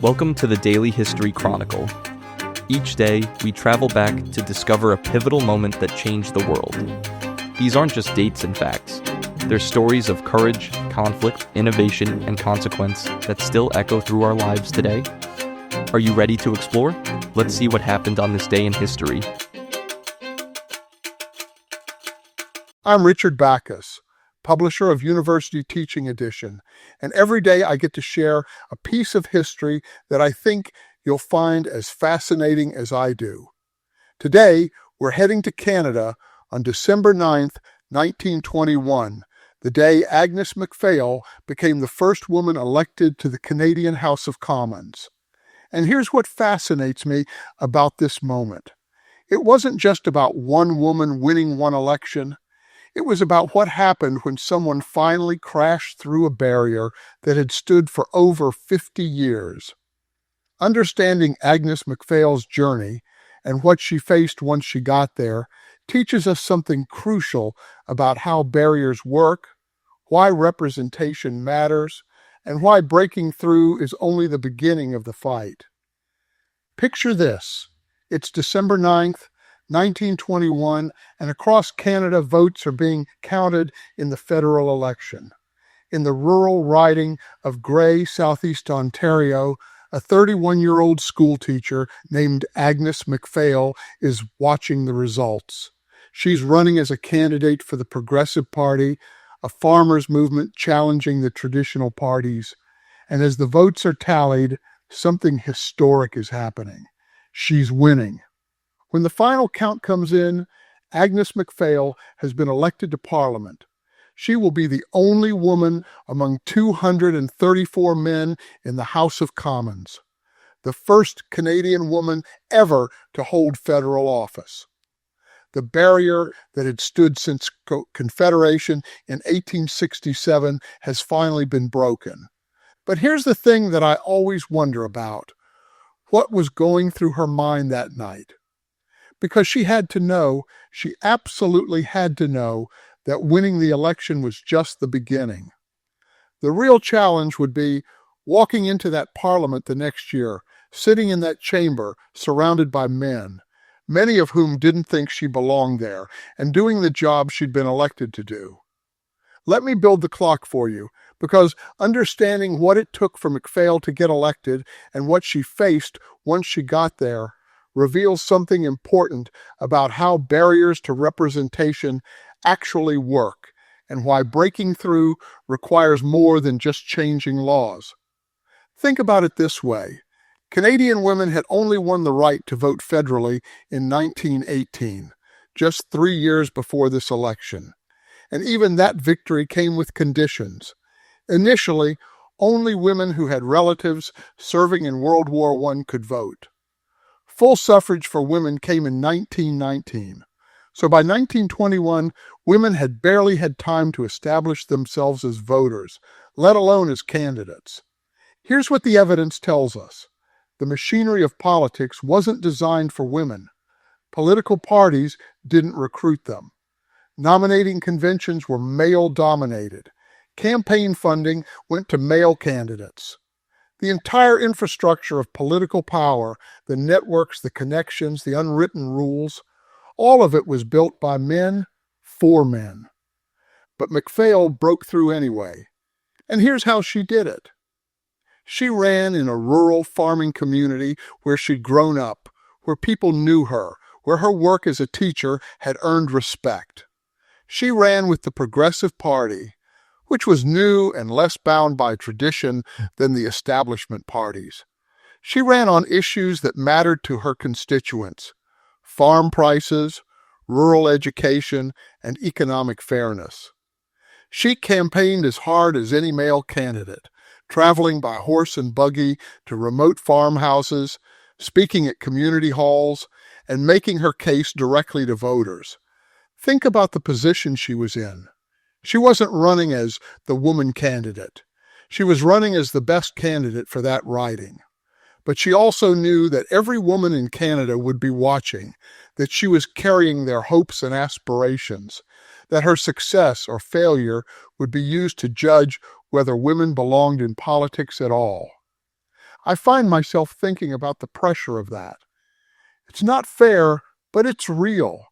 Welcome to the Daily History Chronicle. Each day, we travel back to discover a pivotal moment that changed the world. These aren't just dates and facts. They're stories of courage, conflict, innovation, and consequence that still echo through our lives today. Are you ready to explore? Let's see what happened on this day in history. I'm Richard Backus, publisher of University Teaching Edition, and every day I get to share a piece of history that I think you'll find as fascinating as I do. Today, we're heading to Canada on December 9th, 1921, the day Agnes Macphail became the first woman elected to the Canadian House of Commons. And here's what fascinates me about this moment. It wasn't just about one woman winning one election. It was about what happened when someone finally crashed through a barrier that had stood for over 50 years. Understanding Agnes Macphail's journey and what she faced once she got there teaches us something crucial about how barriers work, why representation matters, and why breaking through is only the beginning of the fight. Picture this. It's December 9th, 1921, and across Canada, votes are being counted in the federal election. In the rural riding of Grey, southeast Ontario, a 31-year-old schoolteacher named Agnes Macphail is watching the results. She's running as a candidate for the Progressive Party, a farmers' movement challenging the traditional parties. And as the votes are tallied, something historic is happening. She's winning. When the final count comes in, Agnes Macphail has been elected to Parliament. She will be the only woman among 234 men in the House of Commons, the first Canadian woman ever to hold federal office. The barrier that had stood since Confederation in 1867 has finally been broken. But here's the thing that I always wonder about. What was going through her mind that night? Because she absolutely had to know that winning the election was just the beginning. The real challenge would be walking into that parliament the next year, sitting in that chamber surrounded by men, many of whom didn't think she belonged there, and doing the job she'd been elected to do. Let me build the clock for you, because understanding what it took for Macphail to get elected and what she faced once she got there reveals something important about how barriers to representation actually work and why breaking through requires more than just changing laws. Think about it this way. Canadian women had only won the right to vote federally in 1918, just 3 years before this election. And even that victory came with conditions. Initially, only women who had relatives serving in World War I could vote. Full suffrage for women came in 1919. So by 1921, women had barely had time to establish themselves as voters, let alone as candidates. Here's what the evidence tells us. The machinery of politics wasn't designed for women. Political parties didn't recruit them. Nominating conventions were male-dominated. Campaign funding went to male candidates. The entire infrastructure of political power, the networks, the connections, the unwritten rules, all of it was built by men for men. But Macphail broke through anyway. And here's how she did it. She ran in a rural farming community where she'd grown up, where people knew her, where her work as a teacher had earned respect. She ran with the Progressive Party, which was new and less bound by tradition than the establishment parties. She ran on issues that mattered to her constituents: farm prices, rural education, and economic fairness. She campaigned as hard as any male candidate, traveling by horse and buggy to remote farmhouses, speaking at community halls, and making her case directly to voters. Think about the position she was in. She wasn't running as the woman candidate. She was running as the best candidate for that riding. But she also knew that every woman in Canada would be watching, that she was carrying their hopes and aspirations, that her success or failure would be used to judge whether women belonged in politics at all. I find myself thinking about the pressure of that. It's not fair, but it's real.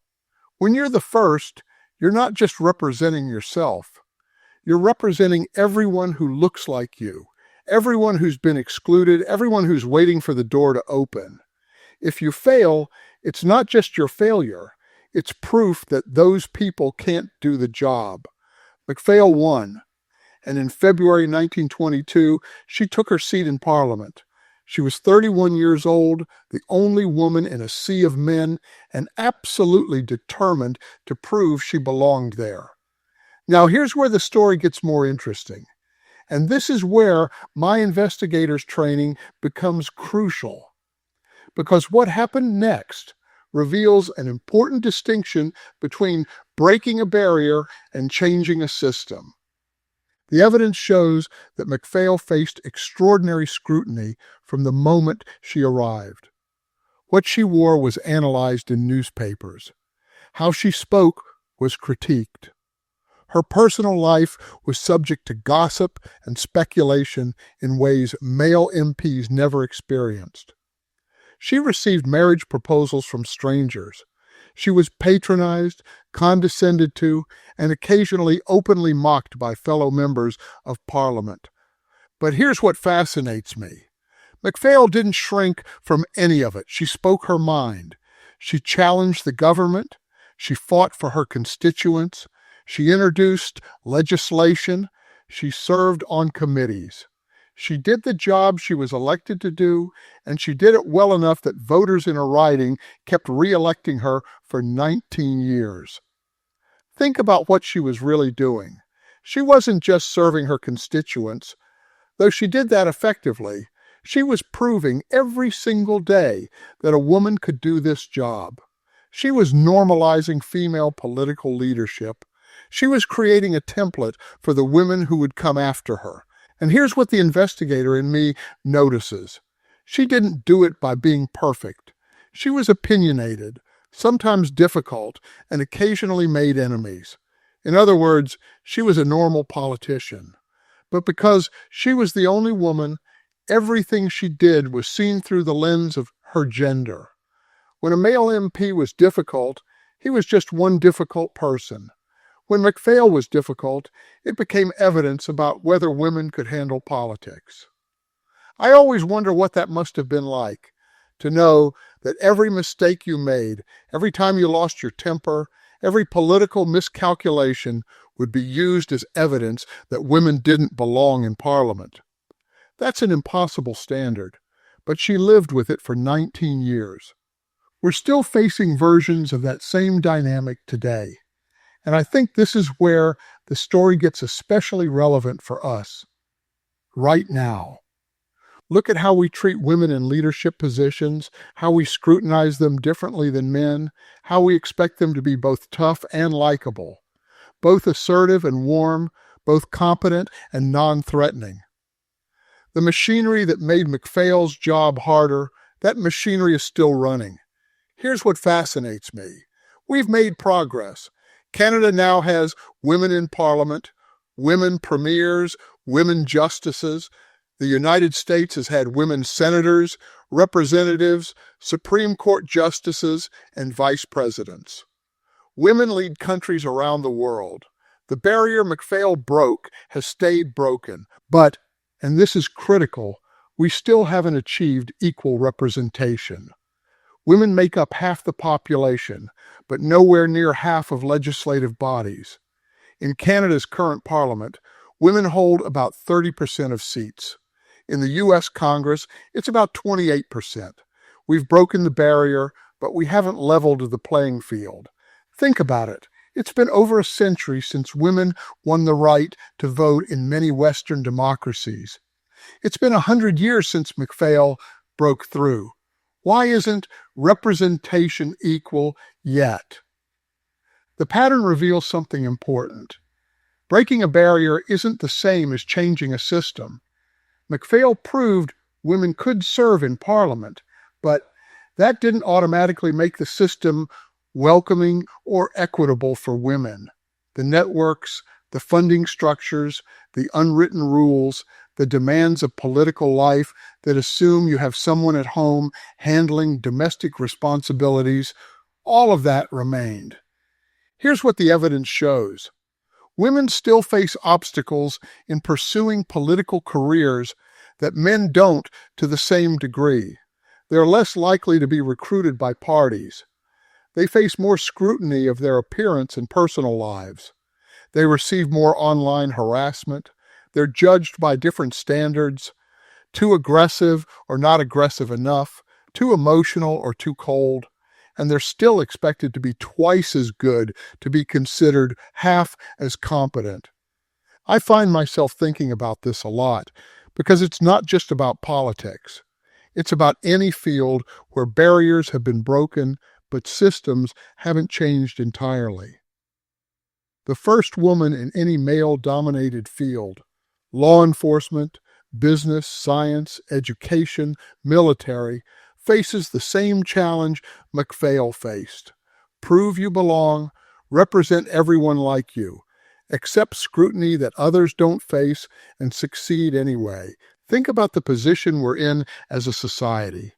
When you're the first, you're not just representing yourself. You're representing everyone who looks like you, everyone who's been excluded, everyone who's waiting for the door to open. If you fail, it's not just your failure. It's proof that those people can't do the job. Macphail won, and in February 1922, she took her seat in Parliament. She was 31 years old, the only woman in a sea of men, and absolutely determined to prove she belonged there. Now, here's where the story gets more interesting. And this is where my investigator's training becomes crucial. Because what happened next reveals an important distinction between breaking a barrier and changing a system. The evidence shows that Macphail faced extraordinary scrutiny from the moment she arrived. What she wore was analyzed in newspapers. How she spoke was critiqued. Her personal life was subject to gossip and speculation in ways male MPs never experienced. She received marriage proposals from strangers. She was patronized, condescended to, and occasionally openly mocked by fellow members of Parliament. But here's what fascinates me. Macphail didn't shrink from any of it. She spoke her mind. She challenged the government. She fought for her constituents. She introduced legislation. She served on committees. She did the job she was elected to do, and she did it well enough that voters in her riding kept re-electing her for 19 years. Think about what she was really doing. She wasn't just serving her constituents. Though she did that effectively, she was proving every single day that a woman could do this job. She was normalizing female political leadership. She was creating a template for the women who would come after her. And here's what the investigator in me notices. She didn't do it by being perfect. She was opinionated, sometimes difficult, and occasionally made enemies. In other words, she was a normal politician. But because she was the only woman, everything she did was seen through the lens of her gender. When a male MP was difficult, he was just one difficult person. When Macphail was difficult, it became evidence about whether women could handle politics. I always wonder what that must have been like, to know that every mistake you made, every time you lost your temper, every political miscalculation would be used as evidence that women didn't belong in Parliament. That's an impossible standard, but she lived with it for 19 years. We're still facing versions of that same dynamic today. And I think this is where the story gets especially relevant for us, right now. Look at how we treat women in leadership positions, how we scrutinize them differently than men, how we expect them to be both tough and likable, both assertive and warm, both competent and non-threatening. The machinery that made Macphail's job harder, that machinery is still running. Here's what fascinates me. We've made progress. Canada now has women in Parliament, women premiers, women justices. The United States has had women senators, representatives, Supreme Court justices, and vice presidents. Women lead countries around the world. The barrier Macphail broke has stayed broken, but, and this is critical, we still haven't achieved equal representation. Women make up half the population, but nowhere near half of legislative bodies. In Canada's current parliament, women hold about 30% of seats. In the U.S. Congress, it's about 28%. We've broken the barrier, but we haven't leveled the playing field. Think about it. It's been over a century since women won the right to vote in many Western democracies. It's been 100 years since Macphail broke through. Why isn't representation equal yet? The pattern reveals something important. Breaking a barrier isn't the same as changing a system. Macphail proved women could serve in Parliament, but that didn't automatically make the system welcoming or equitable for women. The networks, The funding structures, the unwritten rules, the demands of political life that assume you have someone at home handling domestic responsibilities, all of that remained. Here's what the evidence shows. Women still face obstacles in pursuing political careers that men don't to the same degree. They're less likely to be recruited by parties. They face more scrutiny of their appearance and personal lives. They receive more online harassment. They're judged by different standards, too aggressive or not aggressive enough, too emotional or too cold. And they're still expected to be twice as good to be considered half as competent. I find myself thinking about this a lot because it's not just about politics. It's about any field where barriers have been broken, but systems haven't changed entirely. The first woman in any male-dominated field, law enforcement, business, science, education, military, faces the same challenge Macphail faced. Prove you belong, represent everyone like you, accept scrutiny that others don't face, and succeed anyway. Think about the position we're in as a society.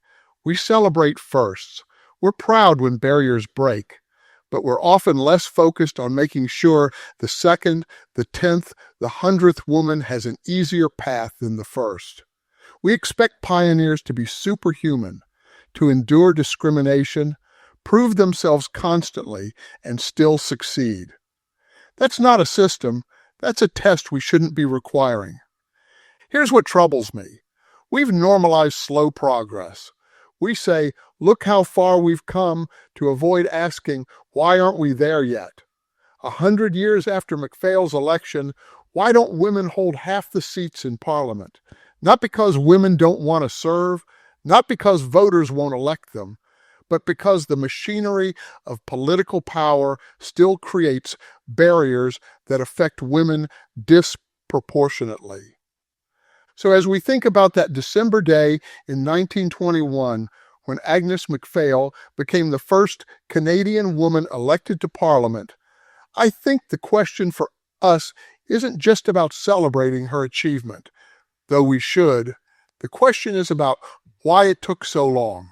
We celebrate firsts. We're proud when barriers break, but we're often less focused on making sure the second, the 10th, the 100th woman has an easier path than the first. We expect pioneers to be superhuman, to endure discrimination, prove themselves constantly, and still succeed. That's not a system. That's a test we shouldn't be requiring. Here's what troubles me. We've normalized slow progress. We say, look how far we've come, to avoid asking, why aren't we there yet? 100 years after Macphail's election, why don't women hold half the seats in Parliament? Not because women don't want to serve, not because voters won't elect them, but because the machinery of political power still creates barriers that affect women disproportionately. So as we think about that December day in 1921, when Agnes Macphail became the first Canadian woman elected to Parliament, I think the question for us isn't just about celebrating her achievement, though we should. The question is about why it took so long,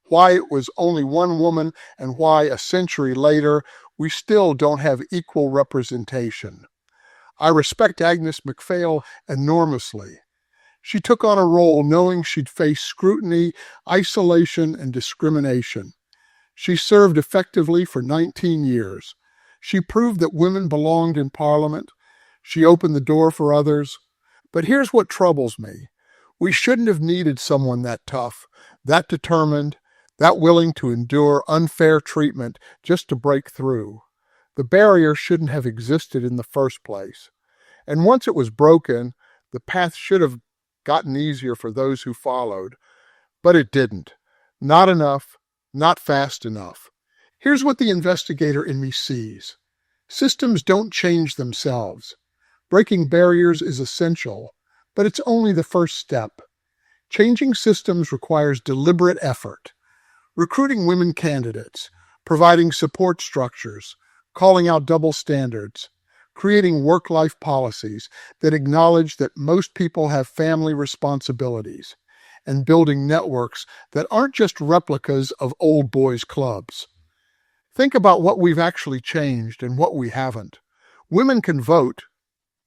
why it was only one woman, and why a century later we still don't have equal representation. I respect Agnes Macphail enormously. She took on a role knowing she'd face scrutiny, isolation, and discrimination. She served effectively for 19 years. She proved that women belonged in Parliament. She opened the door for others. But here's what troubles me. We shouldn't have needed someone that tough, that determined, that willing to endure unfair treatment just to break through. The barrier shouldn't have existed in the first place. And once it was broken, the path should have gotten easier for those who followed. But it didn't. Not enough, not fast enough. Here's what the investigator in me sees. Systems don't change themselves. Breaking barriers is essential, but it's only the first step. Changing systems requires deliberate effort. Recruiting women candidates, providing support structures, calling out double standards, creating work-life policies that acknowledge that most people have family responsibilities, and building networks that aren't just replicas of old boys' clubs. Think about what we've actually changed and what we haven't. Women can vote.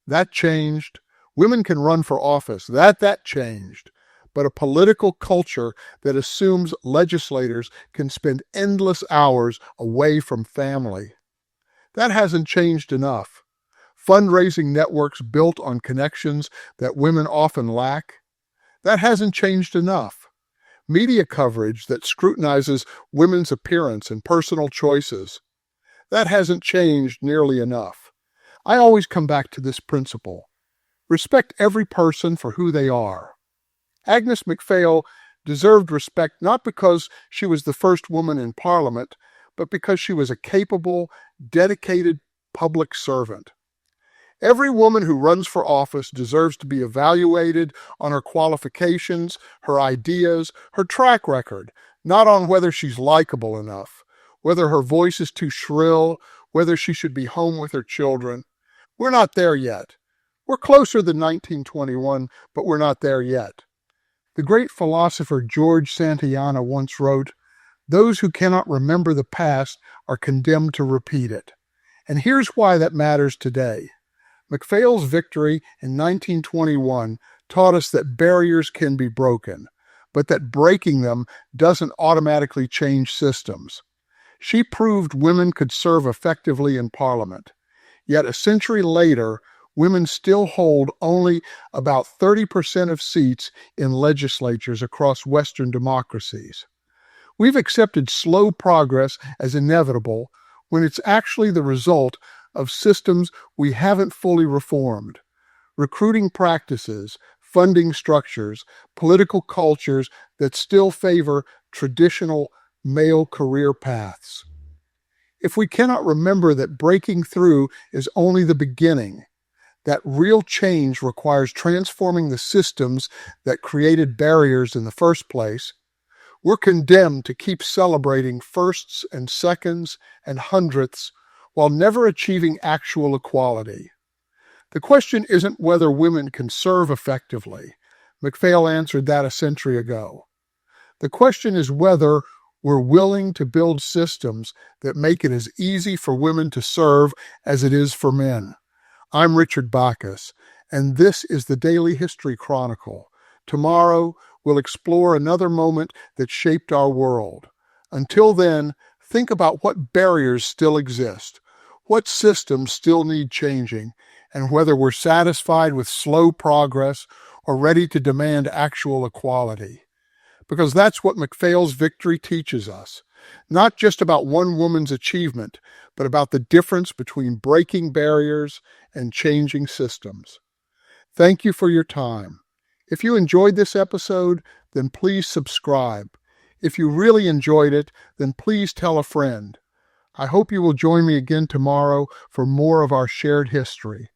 That changed. Women can run for office. That changed. But a political culture that assumes legislators can spend endless hours away from family. That hasn't changed enough. Fundraising networks built on connections that women often lack. That hasn't changed enough. Media coverage that scrutinizes women's appearance and personal choices. That hasn't changed nearly enough. I always come back to this principle. Respect every person for who they are. Agnes Macphail deserved respect not because she was the first woman in Parliament, but because she was a capable, dedicated public servant. Every woman who runs for office deserves to be evaluated on her qualifications, her ideas, her track record, not on whether she's likable enough, whether her voice is too shrill, whether she should be home with her children. We're not there yet. We're closer than 1921, but we're not there yet. The great philosopher George Santayana once wrote, "Those who cannot remember the past are condemned to repeat it." And here's why that matters today. Macphail's victory in 1921 taught us that barriers can be broken, but that breaking them doesn't automatically change systems. She proved women could serve effectively in Parliament. Yet a century later, women still hold only about 30% of seats in legislatures across Western democracies. We've accepted slow progress as inevitable when it's actually the result of systems we haven't fully reformed. Recruiting practices, funding structures, political cultures that still favor traditional male career paths. If we cannot remember that breaking through is only the beginning, that real change requires transforming the systems that created barriers in the first place, we're condemned to keep celebrating firsts and seconds and hundredths while never achieving actual equality. The question isn't whether women can serve effectively. Macphail answered that a century ago. The question is whether we're willing to build systems that make it as easy for women to serve as it is for men. I'm Richard Backus, and this is the Daily History Chronicle. Tomorrow, we'll explore another moment that shaped our world. Until then, think about what barriers still exist, what systems still need changing, and whether we're satisfied with slow progress or ready to demand actual equality. Because that's what Macphail's victory teaches us. Not just about one woman's achievement, but about the difference between breaking barriers and changing systems. Thank you for your time. If you enjoyed this episode, then please subscribe. If you really enjoyed it, then please tell a friend. I hope you will join me again tomorrow for more of our shared history.